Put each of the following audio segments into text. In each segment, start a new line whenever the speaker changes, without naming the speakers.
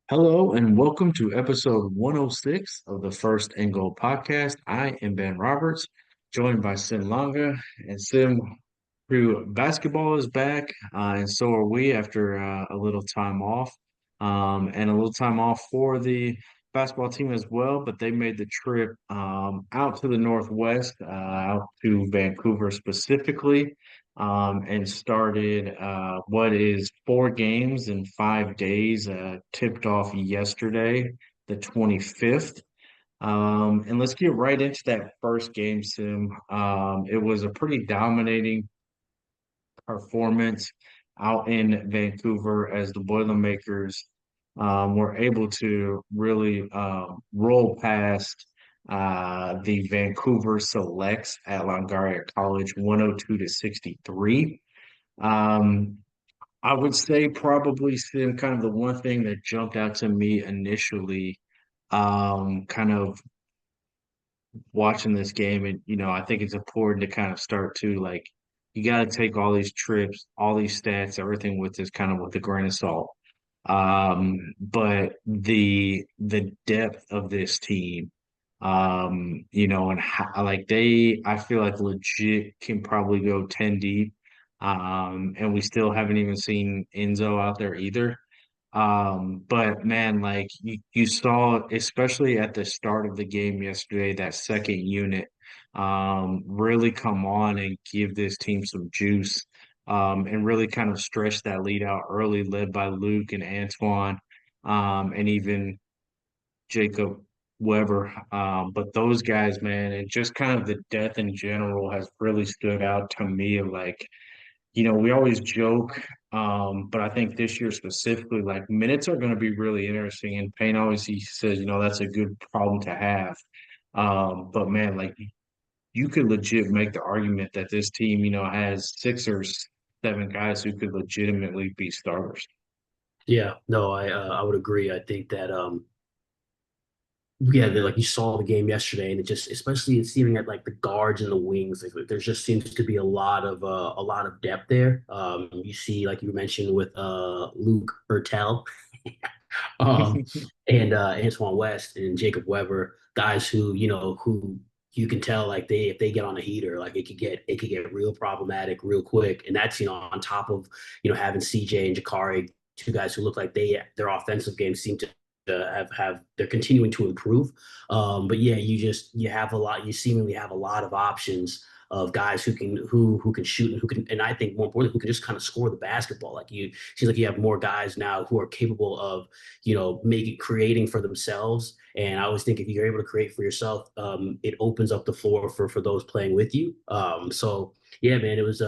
Hello and welcome to episode 106 of the First and Goal podcast. I am Ben Roberts, joined by Sim Longa. And Sim, through basketball is back, and so are we after a little time off, and a little time off for the basketball team as well. But they made the trip out to the Northwest, out to Vancouver specifically, and started what is 4 games in 5 days. Tipped off yesterday, the 25th. And let's get right into that first game, Sim. It was a pretty dominating performance out in Vancouver as the Boilermakers were able to really roll past the Vancouver Selects at Longoria College 102 to 63. Um, I would say probably Sim, kind of the one thing that jumped out to me initially, kind of watching this game, and I think it's important to kind of start to like you got to take all these trips, all these stats, everything with this kind of with a grain of salt. But the depth of this team, and how, like I feel like legit can probably go 10 deep. And we still haven't even seen Enzo out there either. But man, like you saw, especially at the start of the game yesterday, that second unit really come on and give this team some juice, and really kind of stretch that lead out early, led by Luke and Antoine, and even Jacob Weber. But those guys, man, and just kind of the depth in general has really stood out to me. Like, we always joke, but I think this year specifically, like minutes are going to be really interesting. And Payne always he says, that's a good problem to have. But man, like you could legit make the argument that this team, has 6 or 7 guys who could legitimately be starters.
Yeah, no, I would agree. I think that yeah, like you saw the game yesterday, and it just especially it's seeming at like the guards and the wings, like there just seems to be a lot of depth there. You see, like you mentioned with Luke Bertel, um, and Antoine West and Jacob Weber, guys who who you can tell like they if they get on a heater, like it could get real problematic real quick, and that's on top of having CJ and Jakari, two guys who look like their offensive game seem to have they're continuing to improve. But yeah, you have a lot. You seemingly have a lot of options of guys who can shoot and who can, and I think more importantly, who can just kind of score the basketball. Like you seems like you have more guys now who are capable of making creating for themselves. And I always think if you're able to create for yourself, it opens up the floor for those playing with you. So yeah, man, it was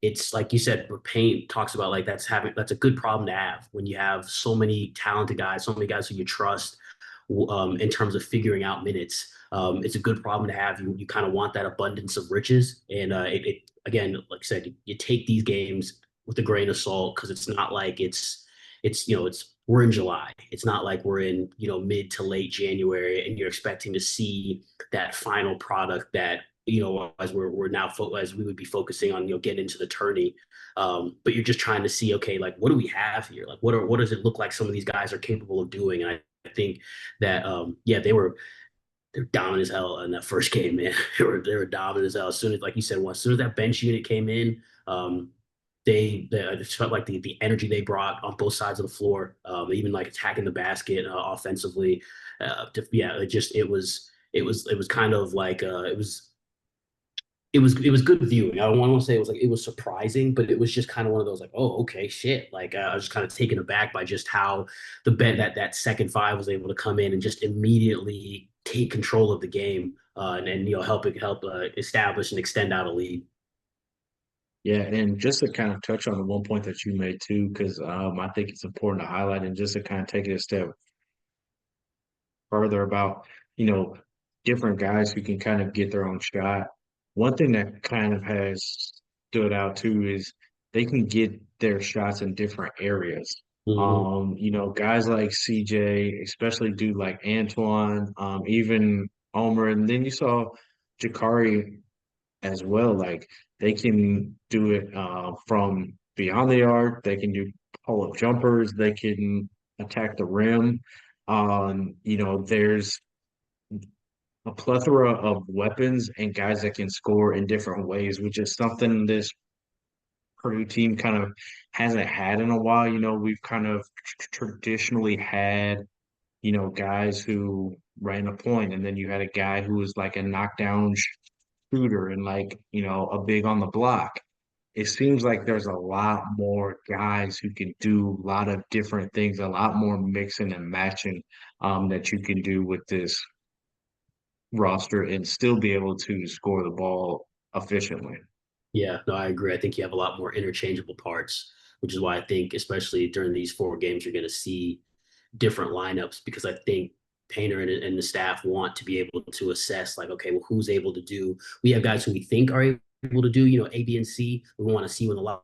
it's like you said, Paint talks about like that's a good problem to have when you have so many talented guys, so many guys who you trust in terms of figuring out minutes. It's a good problem to have. You kind of want that abundance of riches, and it again, like I said, you take these games with a grain of salt because it's not like it's we're in July. It's not like we're in mid to late January, and you're expecting to see that final product that as we're now as we would be focusing on getting into the tourney. But you're just trying to see, okay, like what do we have here? Like what does it look like some of these guys are capable of doing? And I think that yeah, they're dominant as hell in that first game, man. They were dominant as hell. As soon as, like you said, as soon as that bench unit came in, they I just felt like the energy they brought on both sides of the floor, even like attacking the basket offensively. Yeah, it was kind of like it was good viewing. I don't want to say it was surprising, but it was just kind of one of those like, oh, okay, shit. Like I was just kind of taken aback by just how the bet that second five was able to come in and just immediately take control of the game, and help establish and extend out a lead.
Yeah, and just to kind of touch on the one point that you made too, because I think it's important to highlight and just to kind of take it a step further about, you know, different guys who can kind of get their own shot. One thing that kind of has stood out too is they can get their shots in different areas.
Mm-hmm.
Guys like CJ, especially dude like Antoine, even Omer, and then you saw Jakari as well. Like they can do it from beyond the arc. They can do pull up jumpers. They can. attack the rim. There's a plethora of weapons and guys that can score in different ways, which is something this Purdue team kind of hasn't had in a while. We've kind of traditionally had, guys who ran a point, and then you had a guy who was like a knockdown shooter and like, a big on the block. It seems like there's a lot more guys who can do a lot of different things, a lot more mixing and matching that you can do with this roster and still be able to score the ball efficiently.
Yeah, no, I agree. I think you have a lot more interchangeable parts, which is why I think, especially during these four games, you're going to see different lineups because I think Painter and the staff want to be able to assess, like, okay, well, who's able to do? We have guys who we think are able to do, A, B, and C. We want to see when the live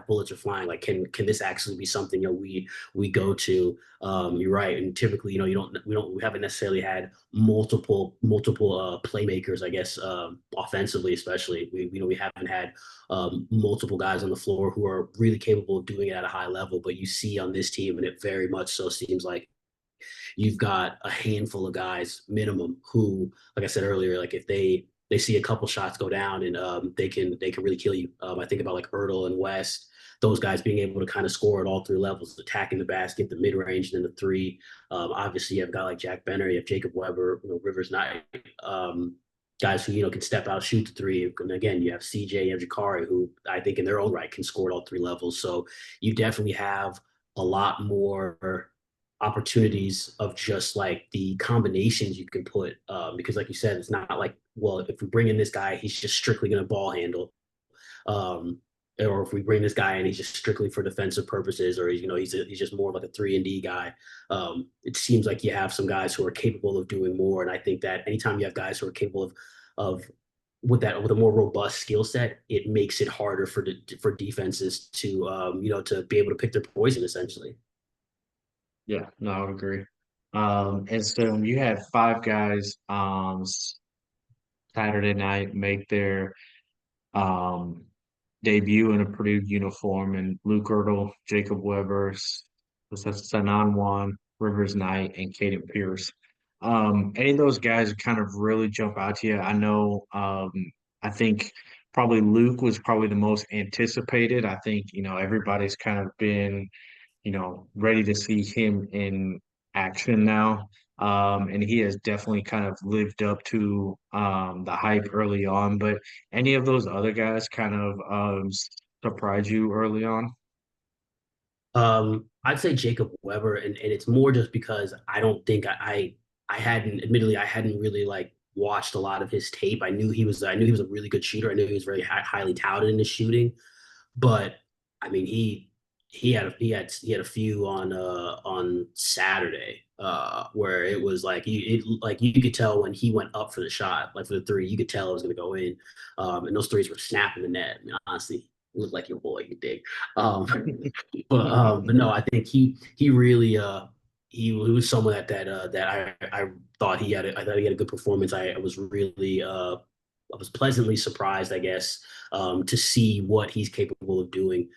bullets are flying. Like, can this actually be something we go to? You're right, and typically, we haven't necessarily had multiple playmakers, I guess, offensively, especially. We haven't had multiple guys on the floor who are really capable of doing it at a high level. But you see on this team, and it very much so seems like you've got a handful of guys minimum who, like I said earlier, like if they see a couple shots go down and they can really kill you. I think about like Ertl and West, those guys being able to kind of score at all three levels, attacking the basket, the mid range, and then the three. Obviously, you have a guy like Jack Benner, you have Jacob Weber, Rivers Knight, guys who can step out, shoot the three. And again, you have CJ and Jakari, who I think in their own right can score at all three levels. So you definitely have a lot more opportunities of just like the combinations you can put. Because, like you said, it's not like, well, if we bring in this guy, he's just strictly going to ball handle. Um, or if we bring this guy in, he's just strictly for defensive purposes, or he's just more of like a 3-and-D guy. It seems like you have some guys who are capable of doing more, and I think that anytime you have guys who are capable of with a more robust skill set, it makes it harder for defenses to be able to pick their poison essentially.
Yeah, no, I would agree. And so you had five guys Saturday night make their um, debut in a Purdue uniform, and Luke Ertl, Jacob Weber, Sanan Juan, Rivers Knight, and Caden Pierce. Any of those guys kind of really jump out to you? I know, I think probably Luke was probably the most anticipated. I think, everybody's kind of been ready to see him in action now. And he has definitely kind of lived up to the hype early on. But any of those other guys kind of surprise you early on?
I'd say Jacob Weber, and it's more just because I don't think I hadn't, admittedly, I hadn't really like watched a lot of his tape. I knew he was a really good shooter. I knew he was very highly touted in his shooting, but I mean, he had a few on Saturday where it was like you could tell when he went up for the shot, like for the three, you could tell it was going to go in, and those threes were snapping the net. I mean, honestly, it looked like your boy, you dig. Um, but no, I think he really he was someone that I thought I thought he had a good performance. I was really I was pleasantly surprised, I guess, to see what he's capable of doing.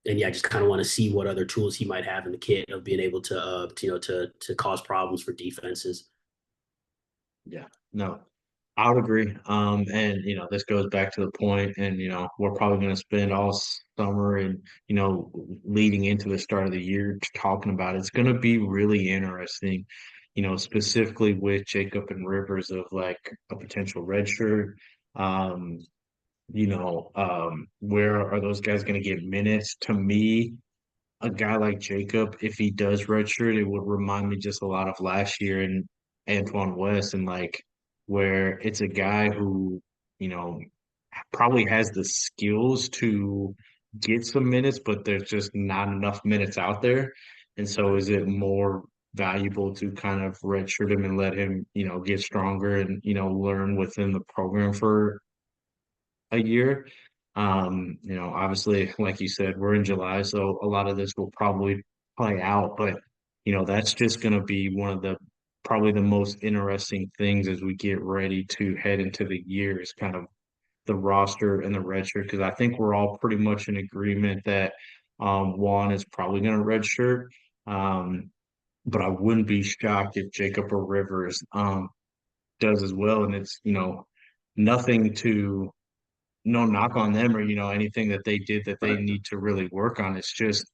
And yeah, I just kind of want to see what other tools he might have in the kit of being able to cause problems for defenses.
Yeah, no, I would agree. And this goes back to the point, and we're probably going to spend all summer and leading into the start of the year talking about it. It's going to be really interesting, specifically with Jacob and Rivers of like a potential red shirt. Um, where are those guys going to get minutes? To me, a guy like Jacob, if he does redshirt, it would remind me just a lot of last year in Antoine West, and like where it's a guy who, you know, probably has the skills to get some minutes, but there's just not enough minutes out there. And so is it more valuable to kind of redshirt him and let him, get stronger and, learn within the program for a year. Obviously, like you said, we're in July, so a lot of this will probably play out, but that's just going to be one of the probably the most interesting things as we get ready to head into the year is kind of the roster and the redshirt because I think we're all pretty much in agreement that Juan is probably going to redshirt. Um, but I wouldn't be shocked if Jacob or Rivers does as well. And it's, nothing to no knock on them or, anything that they did that they
Right.
need to really work on. It's just,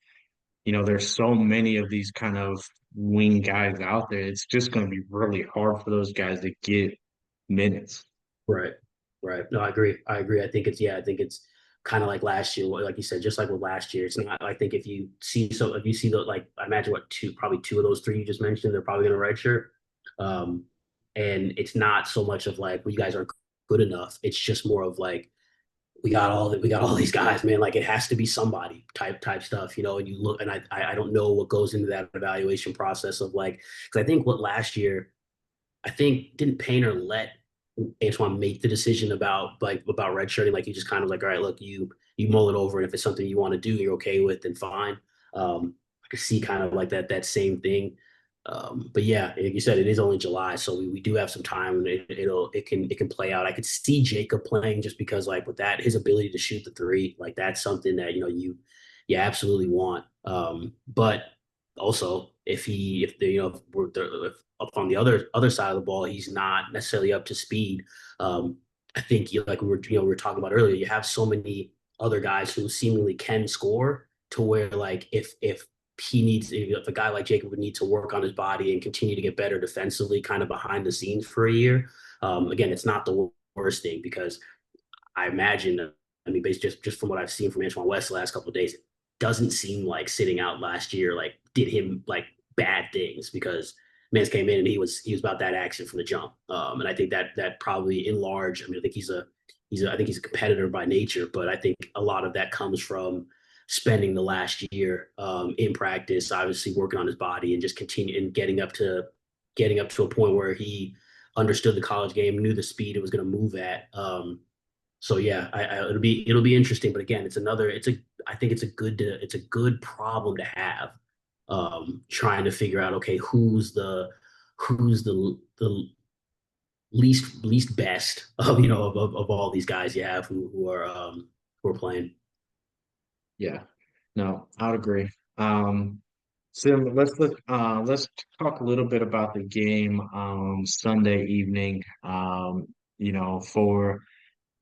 there's so many of these kind of wing guys out there. It's just going to be really hard for those guys to get minutes.
Right. Right. No, I agree. I agree. I think it's kind of like last year, like you said, just like with last year. It's not, I think if you see the, like, I imagine probably two of those three you just mentioned, they're probably going to redshirt. Um, and it's not so much of like, well, you guys aren't good enough. It's just more of like, we got all these guys, man. Like it has to be somebody type stuff, and you look, and I don't know what goes into that evaluation process of like, because I think what last year, I think didn't Painter let Antoine make the decision about redshirting? Like he just kind of like, all right, look, you mull it over, and if it's something you want to do, you're okay with, then fine. I could see kind of like that same thing. But yeah, like you said, it is only July, so we do have some time, and it can play out. I could see Jacob playing just because like with that, his ability to shoot the three, like that's something that you absolutely want. But also if the if up on the other side of the ball, he's not necessarily up to speed. I think like we were talking about earlier, you have so many other guys who seemingly can score to where like if a guy like Jacob would need to work on his body and continue to get better defensively, kind of behind the scenes for a year. Again, it's not the worst thing because I imagine, I mean, based just from what I've seen from Antoine West the last couple of days, it doesn't seem like sitting out last year like did him like bad things because Mans came in and he was about that action from the jump. And I think that probably in large, I mean, I think I think he's a competitor by nature, but I think a lot of that comes from spending the last year in practice, obviously working on his body and just continue and getting up to a point where he understood the college game, knew the speed it was going to move at. So yeah, it'll be interesting. But again, I think it's a good problem to have. Trying to figure out, okay, who's the least best of of all these guys you have who are playing.
Yeah, no, I'd agree. Sim, let's talk a little bit about the game Sunday evening. For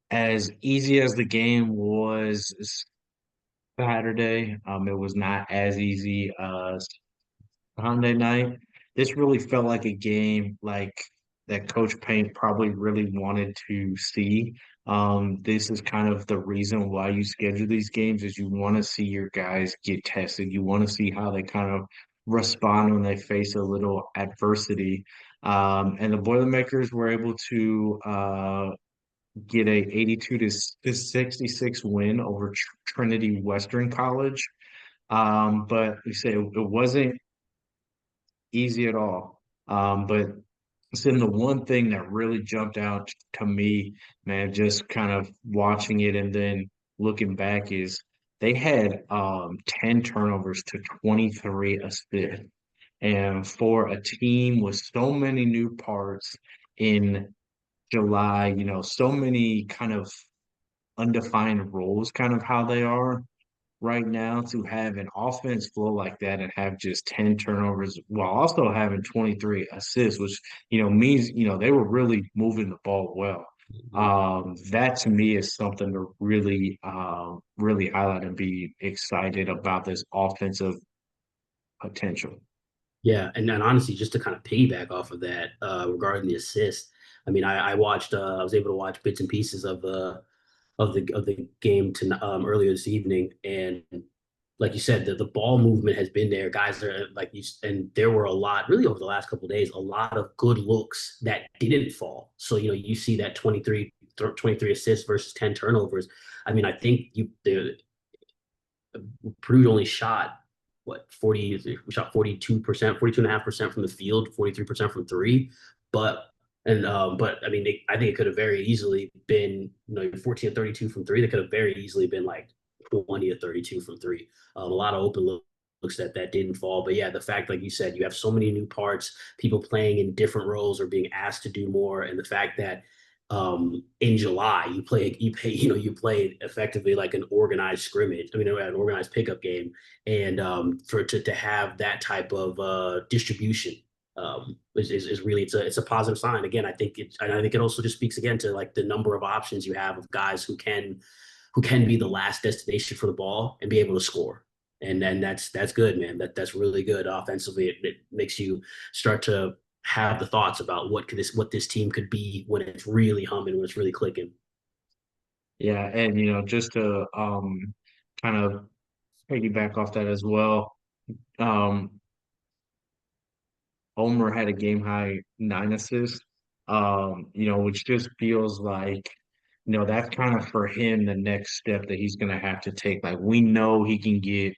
as easy as the game was Saturday, it was not as easy Sunday night. This really felt like a game like that Coach Paint probably really wanted to see. This is kind of the reason why you schedule these games is you want to see your guys get tested. You want to see how they kind of respond when they face a little adversity. And the Boilermakers were able to get a 82 to 66 win over Trinity Western College. But you say it wasn't easy at all. But then the one thing that really jumped out to me, man, just kind of watching it and then looking back is they had 10 turnovers to 23 assists. And for a team with so many new parts in July, so many kind of undefined roles, kind of how they are right now to have an offense flow like that and have just 10 turnovers while also having 23 assists, which, means, they were really moving the ball well. That to me is something to really highlight and be excited about this offensive potential.
Yeah, and honestly, just to kind of piggyback off of that, regarding the assist, I mean, I was able to watch bits and pieces of the game to earlier this evening, and like you said, the ball movement has been there. Guys are like you, and there were a lot really over the last couple of days, a lot of good looks that didn't fall. So you see that 23 assists versus 10 turnovers. I mean, I think Purdue only shot what 40 we shot 42%, 42.5% from the field, 43% from three. But I mean I think it could have very easily been 14 or 32 from three. That could have very easily been like 20 or 32 from three. A lot of open looks that didn't fall. But yeah, the fact, like you said, you have so many new parts, people playing in different roles or being asked to do more, and the fact that in July. You play effectively like an organized scrimmage. I mean, an organized pickup game, and for to have that type of distribution is really it's a positive sign. Again, I think it also just speaks again to like the number of options you have of guys who can be the last destination for the ball and be able to score. And then that's good, man. That's really good offensively. It makes you start to have the thoughts about what this team could be when it's really humming, when it's really clicking.
Yeah, and just to kind of piggyback off that as well, um, Omer had a game high 9 assists, which just feels like, that's kind of for him the next step that he's gonna have to take. Like we know he can get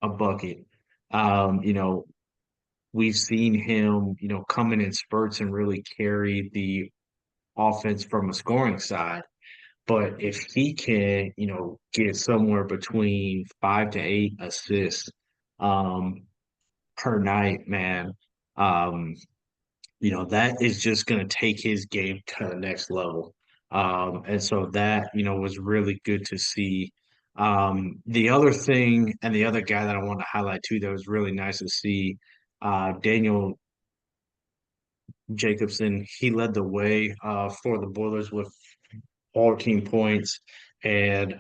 a bucket. Um, you know, we've seen him, come in spurts and really carry the offense from a scoring side. But if he can, get somewhere between 5 to 8 assists um, per night, man, um, that is just going to take his game to the next level. And so that, was really good to see. The other thing, and the other guy that I want to highlight too, that was really nice to see, Daniel Jacobson, he led the way for the Boilers with 14 points. And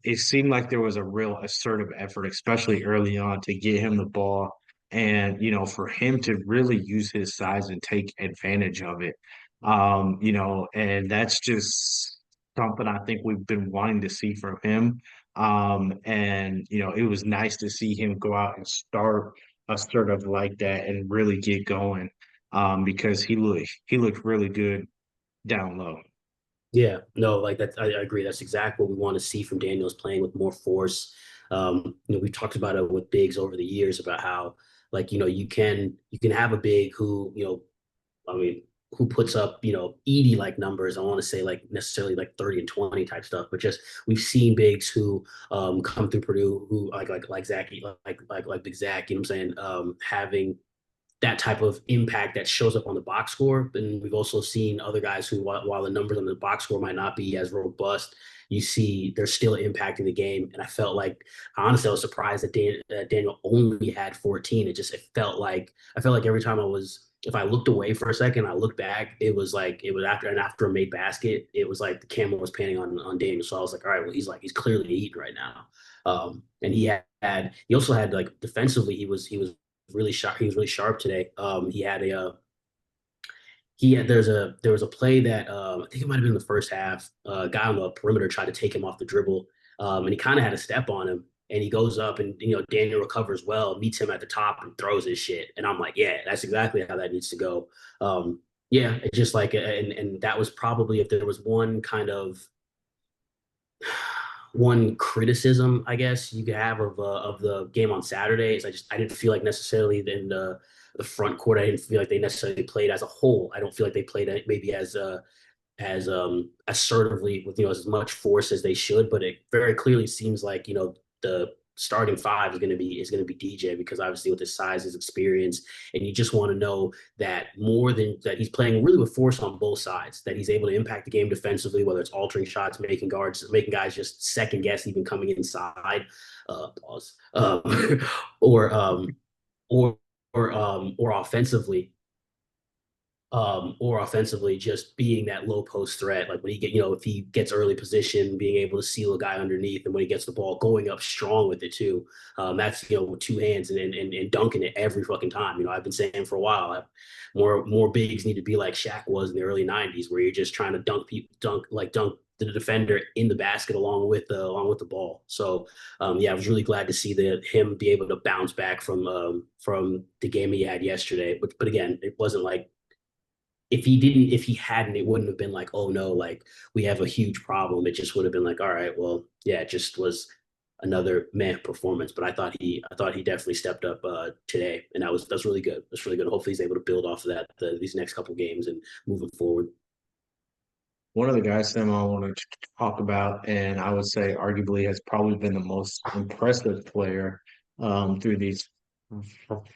it seemed like there was a real assertive effort, especially early on, to get him the ball and, for him to really use his size and take advantage of it. And that's just something I think we've been wanting to see from him. And, it was nice to see him go out and start assertive like that and really get going because he looked really good down low.
Yeah, no, like that. I agree. That's exactly what we want to see from Daniels playing with more force. We've talked about it with bigs over the years about how, like, you can have a big who, I mean, who puts up, Edie like numbers. I want to say like necessarily like 30 and 20 type stuff, but just we've seen bigs who come through Purdue who like Zach, like Big Zach, you know what I'm saying? Having that type of impact that shows up on the box score. And we've also seen other guys who, while the numbers on the box score might not be as robust, you see they're still impacting the game. And I felt like, honestly, I was surprised that Daniel only had 14. I felt like every time if I looked away for a second, I looked back, it was after a made basket, it was like the camera was panning on Daniel. So I was like, all right, well, he's clearly eating right now. And he also had like defensively, he was really sharp. He was really sharp today. There was a play that I think it might have been the first half. Guy on the perimeter tried to take him off the dribble, and he kind of had a step on him. And he goes up, and Daniel recovers well, meets him at the top, and throws his shit. And I'm like, yeah, that's exactly how that needs to go. Yeah, it's just like, and that was probably if there was one criticism, I guess, you could have of the game on Saturday is I didn't feel like necessarily in the front court I didn't feel like they necessarily played as a whole. I don't feel like they played maybe as assertively with as much force as they should, but it very clearly seems like the starting five is going to be DJ because obviously with his size, his experience, and you just want to know that more than that he's playing really with force on both sides, that he's able to impact the game defensively, whether it's altering shots, making guys just second guess even coming inside, pause, or or or offensively or offensively, just being that low post threat. Like when if he gets early position, being able to seal a guy underneath, and when he gets the ball, going up strong with it too. That's with two hands and dunking it every fucking time. I've been saying for a while, more bigs need to be like Shaq was in the early '90s, where you're just trying to dunk the defender in the basket along with the ball. So yeah, I was really glad to see him be able to bounce back from the game he had yesterday. But again, it wasn't like if he hadn't, it wouldn't have been like, oh no, like we have a huge problem. It just would have been like, all right, well, yeah, it just was another meh performance. But I thought he definitely stepped up today, and that's really good. That's really good. Hopefully, he's able to build off of that these next couple games and moving forward.
One of the guys, Sam, I want to talk about, and I would say arguably has probably been the most impressive player through these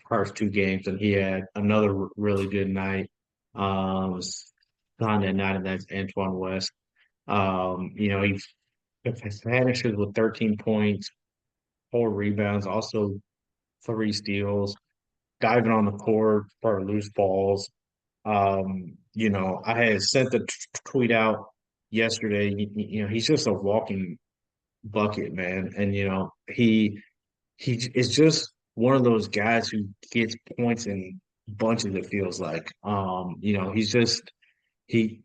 first two games, and he had another really good night. Was on that night, and that's Antoine West. He finishes with 13 points, 4 rebounds, also 3 steals, diving on the court for loose balls. I had sent the tweet out yesterday. He's just a walking bucket, man, and he is just one of those guys who gets points in bunches. It feels like, he's just he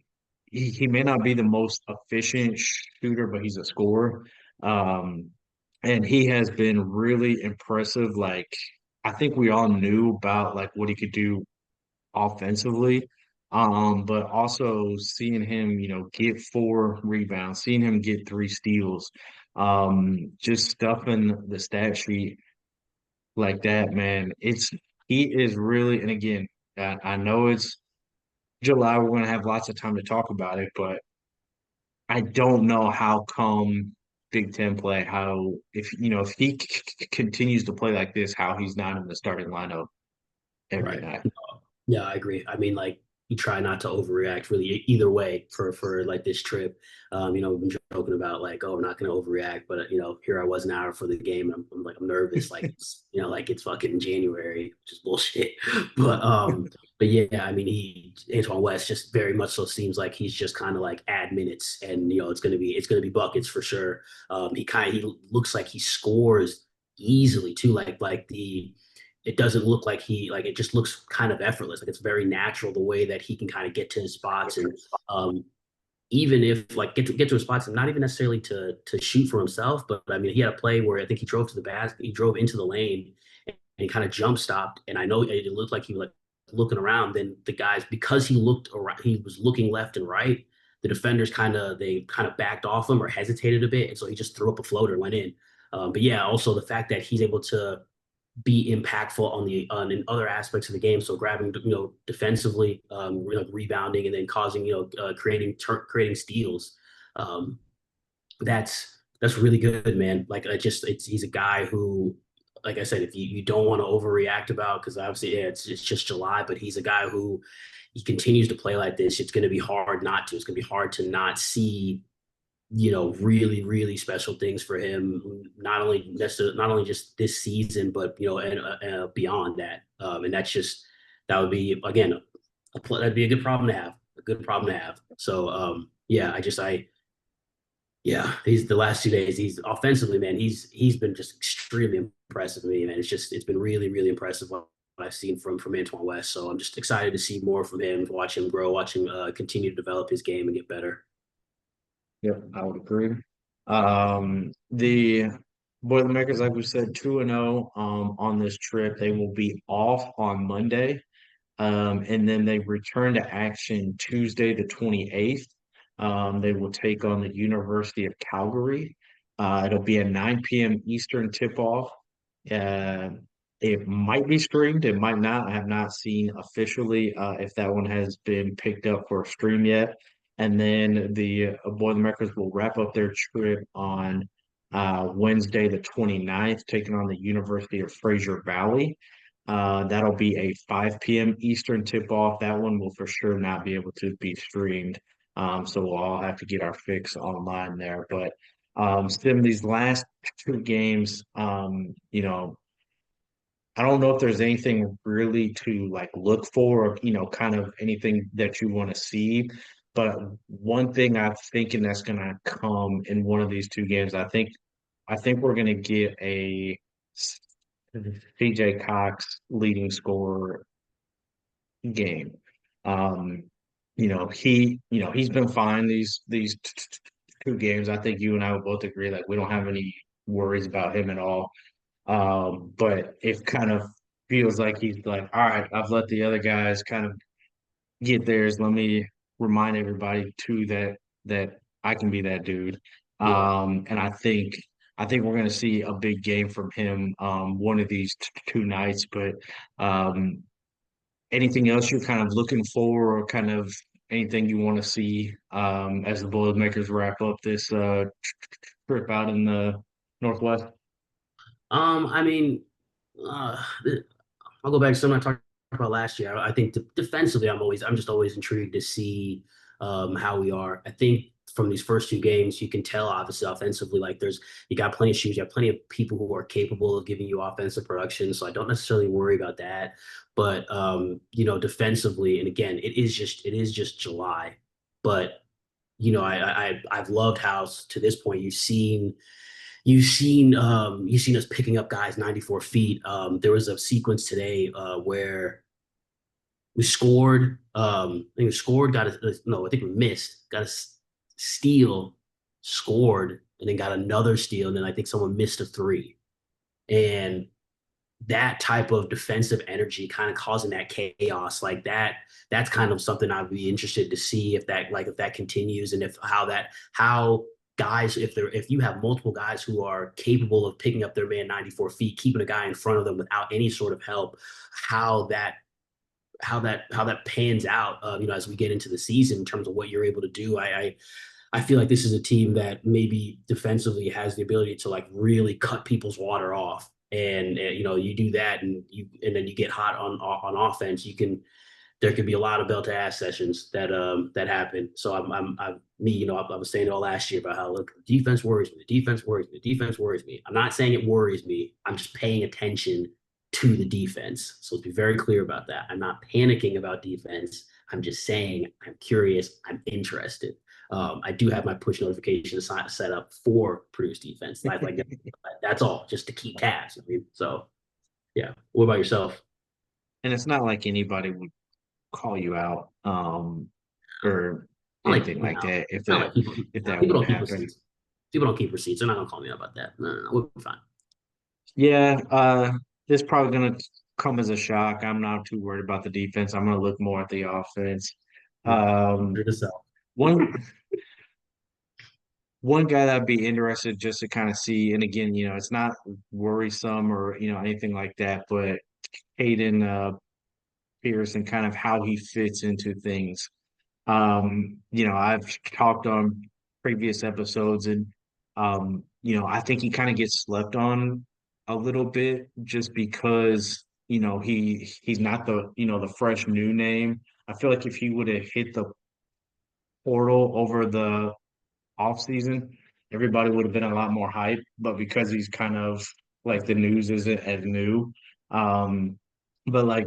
he may not be the most efficient shooter, but he's a scorer. Um, and he has been really impressive. Like I think we all knew about like what he could do offensively. But also seeing him, get 4 rebounds, seeing him get 3 steals, just stuffing the stat sheet like that, man. He is really, and again, I know it's July, we're gonna have lots of time to talk about it, but I don't know how come Big Ten play, how if he continues to play like this, how he's not in the starting lineup every
Right.
night.
Yeah, I agree. I mean, like you try not to overreact really either way for like this trip. We've been joking about like, oh, I'm not going to overreact, but here I was an hour for the game. I'm like, I'm nervous, like like it's fucking January, which is bullshit. But yeah, I mean, Antoine West just very much so seems like he's just kind of like add minutes, and it's gonna be buckets for sure. He looks like he scores easily too, like the it doesn't look like it just looks kind of effortless. Like it's very natural the way that he can kind of get to his spots and um, even if like get to his spots and not even necessarily to shoot for himself, but I mean he had a play where I think he drove to the basket, he drove into the lane and he kind of jump stopped. And I know it looked like he was like looking around. Then the guys, because he looked around, he was looking left and right. The defenders kind of backed off him or hesitated a bit, and so he just threw up a floater and went in. But yeah, also the fact that he's able to be impactful in other aspects of the game. So grabbing, defensively, rebounding, and then causing, creating steals. Um, that's really good, man. Like he's a guy who, like I said, if you don't want to overreact about, because obviously it's just July, but he's a guy who he continues to play like this. It's going to be hard not to. It's going to be hard to not see really, really special things for him, not only just this season, but and beyond that. And that would be again, that'd be a good problem to have, a good problem to have. So yeah, yeah, he's the last 2 days. He's offensively, man. He's been just extremely impressive to me, man. It's been really, really impressive what I've seen from Antoine West. So I'm just excited to see more from him, watch him grow, watch him continue to develop his game and get better.
Yep, I would agree. The Boilermakers, like we said, 2-0 on this trip. They will be off on Monday. And then they return to action Tuesday, the 28th. They will take on the University of Calgary. It'll be a 9 p.m. Eastern tip-off. Uh, it might be streamed, it might not. I have not seen officially if that one has been picked up for a stream yet. And then the Boilermakers will wrap up their trip on Wednesday, the 29th, taking on the University of Fraser Valley. That'll be a 5 p.m. Eastern tip-off. That one will for sure not be able to be streamed. So we'll all have to get our fix online there. But Sim, these last 2 games, I don't know if there's anything really to like look for, or kind of anything that you want to see. But one thing I'm thinking that's gonna come in one of these 2 games, I think we're gonna get a CJ Cox leading scorer game. Um, he's been fine these 2 games. I think you and I would both agree like we don't have any worries about him at all. But it kind of feels like he's like, all right, I've let the other guys kind of get theirs. Let me remind everybody too that I can be that dude.
Yeah.
And I think we're gonna see a big game from him one of these 2 nights. But um, anything else you're kind of looking for, or kind of anything you want to see as the Boilermakers wrap up this trip out in the Northwest?
I mean, uh, I'll go back to something I talked about last year. I think defensively, I'm just always intrigued to see. how we are. I think from these first two games, you can tell obviously offensively, like you got plenty of shooters, you have plenty of people who are capable of giving you offensive production. So I don't necessarily worry about that. But defensively, and again, it is just July, but I've loved how to this point you've seen us picking up guys 94 feet. There was a sequence today where we scored. I think we scored, got a no, I think we missed, got a steal, scored, and then got another steal, and then I think someone missed a three. And that type of defensive energy kind of causing that chaos like that's kind of something I'd be interested to see if that continues, and how guys, if you have multiple guys who are capable of picking up their man 94 feet, keeping a guy in front of them without any sort of help, how that pans out, as we get into the season in terms of what you're able to do. I feel like this is a team that maybe defensively has the ability to like really cut people's water off. And you do that, and then you get hot on offense. There could be a lot of belt to ass sessions that happen. So I was saying it all last year about how, look, defense worries me. The defense worries me. The defense worries me. I'm not saying it worries me. I'm just paying attention to the defense. So let's be very clear about that. I'm not panicking about defense. I'm just saying I'm curious. I'm interested. I do have my push notifications set up for Purdue's defense. That's all, just to keep tabs. I mean, so yeah. What about yourself?
And it's not like anybody would call you out or
I like
anything like
no,
that if
not
that
like people.
if
No,
that
people
would
don't keep
happen.
receipts. People don't keep receipts. They're not gonna call me out about that. No, no, no. We'll be fine.
Yeah, this probably gonna come as a shock. I'm not too worried about the defense. I'm gonna look more at the offense. Um,
Here to sell.
one one guy that'd be interested just to kind of see, and again, it's not worrisome or anything like that, but Hayden Pierce and kind of how he fits into things. I've talked on previous episodes, and I think he kind of gets slept on a little bit just because he's not the fresh new name. I feel like if he would have hit the portal over the off season, everybody would have been a lot more hype. But because he's kind of like the news isn't as new, um, but like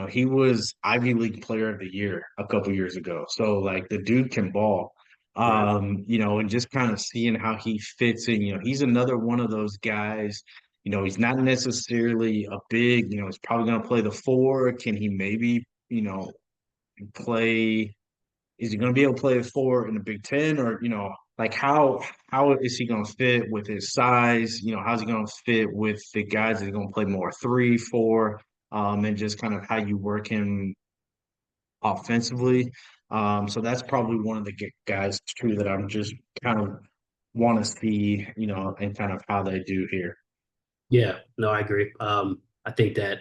he was Ivy League Player of the Year a couple years ago. So like the dude can ball.
Right.
And just kind of seeing how he fits in. He's another one of those guys. He's not necessarily a big. He's probably going to play the four. Can he maybe play? Is he going to be able to play the four in the Big Ten, or like how is he going to fit with his size? How's he going to fit with the guys that are going to play more three, four, and just kind of how you work him offensively. So that's probably one of the guys too that I'm just kind of want to see, and kind of how they do here.
Yeah. No, I agree. I think that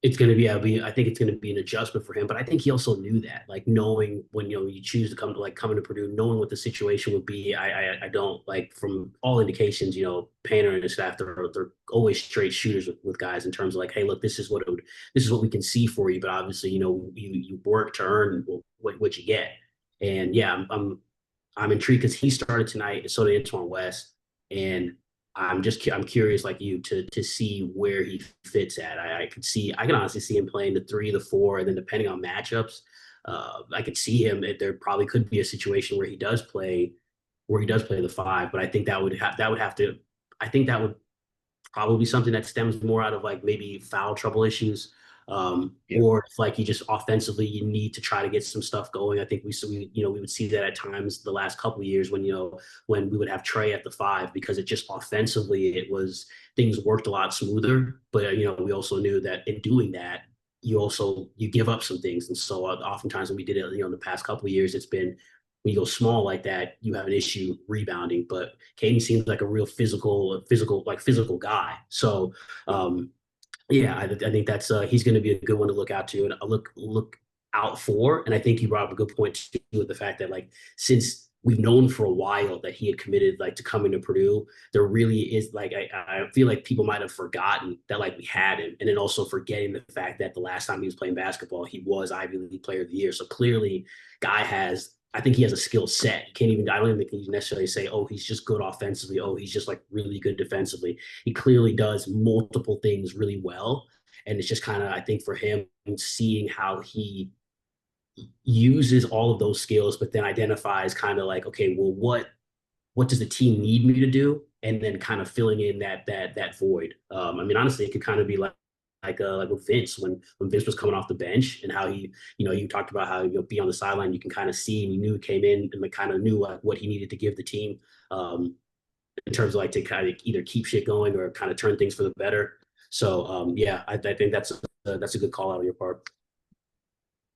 it's going to I think it's going to be an adjustment for him, but I think he also knew that, like knowing when, you choose to come to Purdue, knowing what the situation would be. I don't like, from all indications, Painter and his staff, they're always straight shooters with guys in terms of like, hey, look, this is what we can see for you. But obviously, you work to earn what you get. And yeah, I'm intrigued because he started tonight, and so did Antoine West. And I'm curious like you to see where he fits at. I can honestly see him playing the three, the four, and then depending on matchups, I could see him. There probably could be a situation where he does play the five, but I think that would probably be something that stems more out of like maybe foul trouble issues.
Yeah,
Or if like you just offensively you need to try to get some stuff going. I think we would see that at times the last couple of years when we would have Trey at the five, because it just offensively things worked a lot smoother. But we also knew that in doing that you give up some things, and so oftentimes when we did it in the past couple of years, it's been when you go small like that, you have an issue rebounding. But Caden seems like a real physical guy. So yeah, I think that's he's going to be a good one to look out to, and look out for. And I think you brought up a good point too, with the fact that like since we've known for a while that he had committed like to coming to Purdue. There really is like I feel like people might have forgotten that like we had him, and then also forgetting the fact that the last time he was playing basketball, he was Ivy League Player of the Year. So clearly, guy has. I think he has a skill set. You can't even. I don't even think you necessarily say, "Oh, he's just good offensively." Oh, he's just like really good defensively. He clearly does multiple things really well, and it's just kind of I think for him seeing how he uses all of those skills, but then identifies kind of like, okay, well, what does the team need me to do, and then kind of filling in that void. I mean, honestly, it could kind of be like with Vince when Vince was coming off the bench and how he, you talked about how you'll be on the sideline, you can kind of see and you knew he came in and like kind of knew like what he needed to give the team in terms of like to kind of either keep shit going or kind of turn things for the better. So yeah, I think that's a good call out on your part.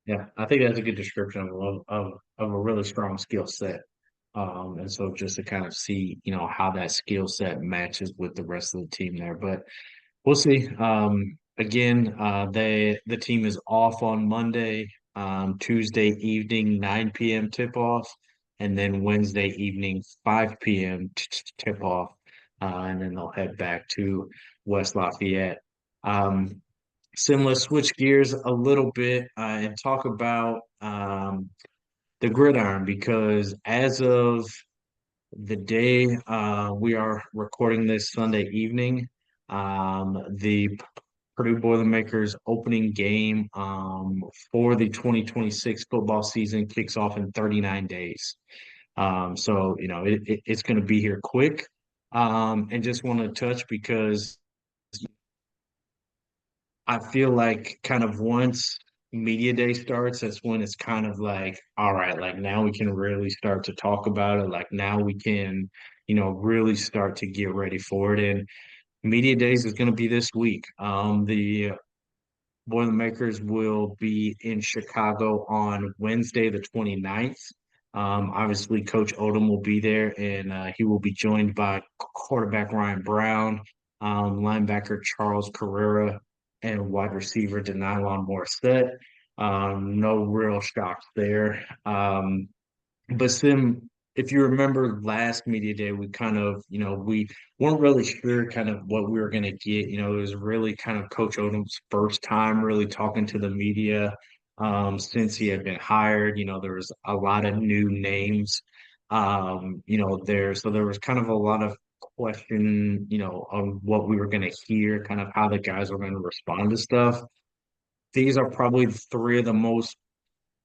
Yeah, I think that's a good description of a really strong skill set. And so just to kind of see, how that skill set matches with the rest of the team there. But we'll see. Again, the team is off on Monday, Tuesday evening, 9 p.m. tip off, and then Wednesday evening, 5 p.m. tip off. And then they'll head back to West Lafayette. Um, Similar, switch gears a little bit and talk about the gridiron because as of the day we are recording this Sunday evening, the Purdue Boilermakers opening game for the 2026 football season kicks off in 39 days. So, it's going to be here quick. And just want to touch because I feel like kind of once media day starts, that's when it's kind of like, all right, like now we can really start to talk about it. Like now we can, really start to get ready for it. And media days is going to be this week. The Boilermakers will be in Chicago on Wednesday, the 29th. Obviously, Coach Odom will be there, and he will be joined by quarterback Ryan Brown, linebacker Charles Carrera, and wide receiver Denylon Morissette. No real shocks there. But Sim, if you remember last media day, we kind of, we weren't really sure kind of what we were going to get. It was really kind of Coach Odom's first time really talking to the media since he had been hired. There was a lot of new names, there. So there was kind of a lot of question, on what we were going to hear, kind of how the guys were going to respond to stuff. These are probably three of the most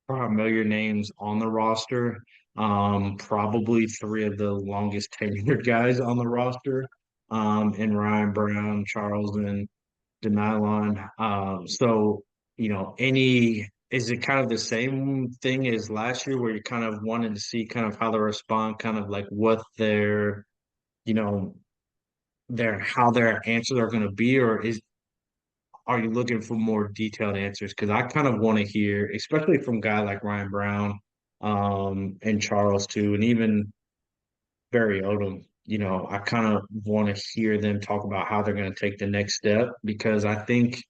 familiar names on the roster. Probably three of the longest tenured guys on the roster. And Ryan Brown, Charles, and Denylon. So, is it kind of the same thing as last year where you kind of wanted to see kind of how they respond, kind of like what you know, how their answers are going to be, or are you looking for more detailed answers? Because I kind of want to hear, especially from a guy like Ryan Brown, and Charles too, and even Barry Odom. I kind of want to hear them talk about how they're going to take the next step because I think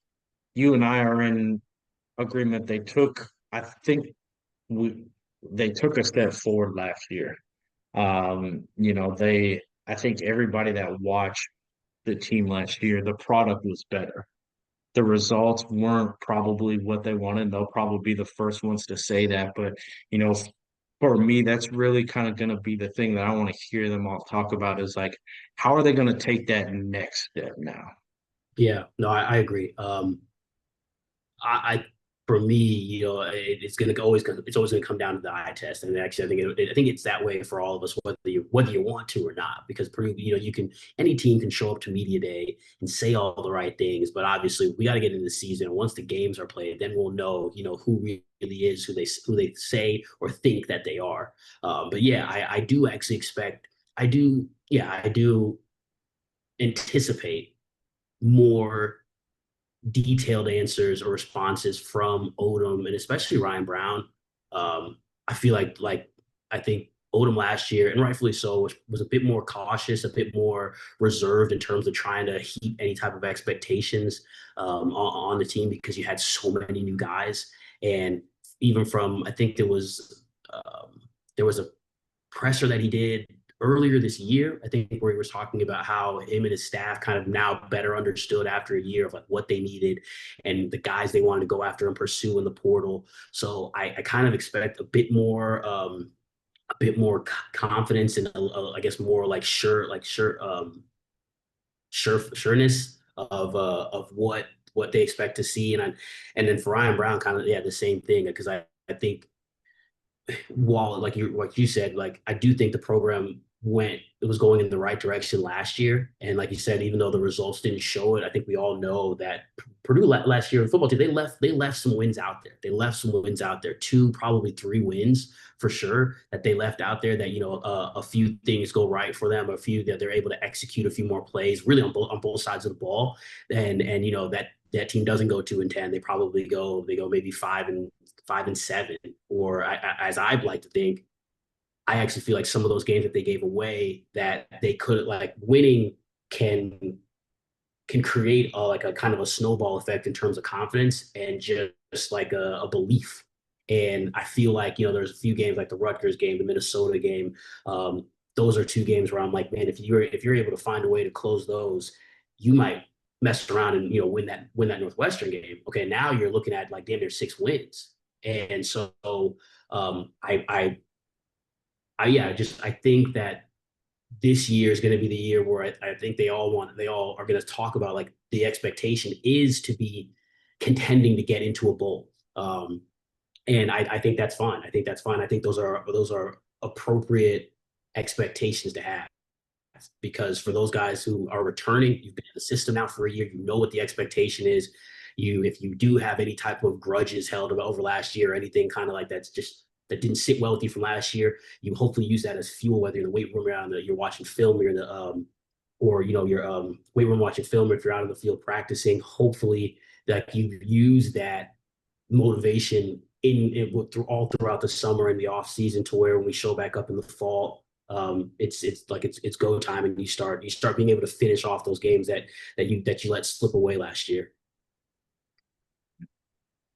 you and I are in agreement. I think we, they took a step forward last year. I think everybody that watched the team last year, the product was better. The results weren't probably what they wanted. They'll probably be the first ones to say that. But, you know, for me, that's really kind of going to be the thing that I want to hear them all talk about is like, how are they going to take that next step now?
Yeah, no, I agree. I for me, it's gonna always it's always gonna come down to the eye test. And actually, I think it's that way for all of us, whether you want to or not. Because Purdue, you can any team can show up to media day and say all the right things, but obviously we got to get into the season. And once the games are played, then we'll know, who really is who they say or think that they are. But yeah, I do actually expect. I do anticipate more detailed answers or responses from Odom and especially Ryan Brown. I feel like I think Odom last year, and rightfully so, was a bit more cautious, a bit more reserved in terms of trying to heap any type of expectations on the team because you had so many new guys. And even from, I think there was a presser that he did earlier this year, I think, where he was talking about how him and his staff kind of now better understood after a year of like what they needed and the guys they wanted to go after and pursue in the portal. So I kind of expect a bit more confidence and I guess more like sureness of what they expect to see. And then for Ryan Brown, kind of the same thing because I think while like you said, like I do think the program it was going in the right direction last year. And like you said, even though the results didn't show it, I think we all know that Purdue last year in football team, they left some wins out there. They left some wins out there, two, probably three wins for sure that they left out there that, a few things go right for them, a few that they're able to execute a few more plays really on both sides of the ball. And that team doesn't go 2-10. They go maybe 5-7, or as I'd like to think, I actually feel like some of those games that they gave away that they could like winning can create like a kind of a snowball effect in terms of confidence and just like a belief. And I feel like there's a few games like the Rutgers game, the Minnesota game. Those are two games where I'm like, man, if you're able to find a way to close those, you might mess around and win that Northwestern game. Okay, now you're looking at like damn near 6 wins, and so I think that this year is going to be the year where I think they all are going to talk about like the expectation is to be contending to get into a bowl. And I think that's fine. I think that's fine. I think those are appropriate expectations to have because for those guys who are returning, you've been in the system now for a year, you know what the expectation is. If you do have any type of grudges held over last year or anything kind of like that didn't sit well with you from last year, you hopefully use that as fuel, whether you're in the weight room or you're watching film, you're in the or your weight room watching film, if you're out in the field practicing. Hopefully that you use that motivation all throughout the summer and the off season to where when we show back up in the fall, it's go time and you start being able to finish off those games that you let slip away last year.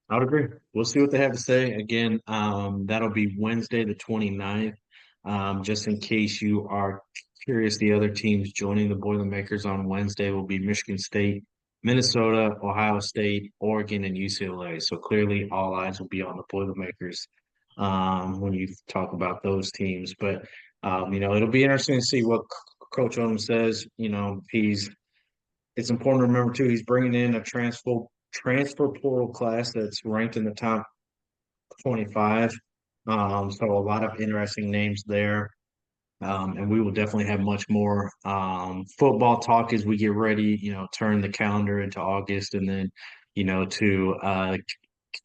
I would agree. We'll see what they have to say. Again, that'll be Wednesday, the 29th. Just in case you are curious, the other teams joining the Boilermakers on Wednesday will be Michigan State, Minnesota, Ohio State, Oregon, and UCLA. So clearly, all eyes will be on the Boilermakers when you talk about those teams. But it'll be interesting to see what Coach Odom says. It's important to remember too. He's bringing in a transfer portal class that's ranked in the top 25. So a lot of interesting names there. And we will definitely have much more football talk as we get ready, turn the calendar into August and then, to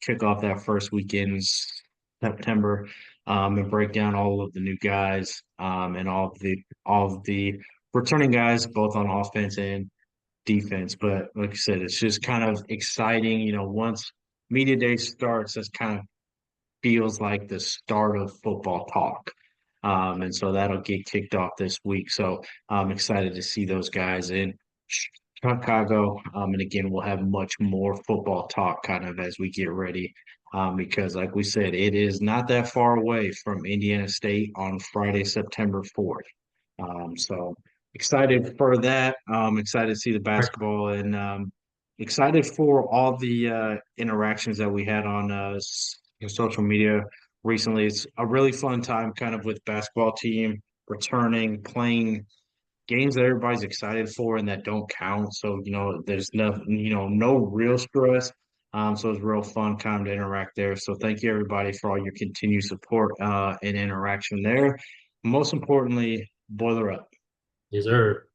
kick off that first weekend in September and break down all of the new guys and all of the returning guys, both on offense and defense. But like I said, it's just kind of exciting. Once media day starts, that's kind of feels like the start of football talk. And so that'll get kicked off this week. So I'm excited to see those guys in Chicago. And again, we'll have much more football talk kind of as we get ready. Because like we said, it is not that far away from Indiana State on Friday, September 4th. So excited for that. Excited to see the basketball and excited for all the interactions that we had on social media recently. It's a really fun time kind of with basketball team returning, playing games that everybody's excited for and that don't count. So, there's no real stress. So it's real fun time to interact there. So thank you everybody for all your continued support and interaction there. Most importantly, boiler up.
Yes, sir.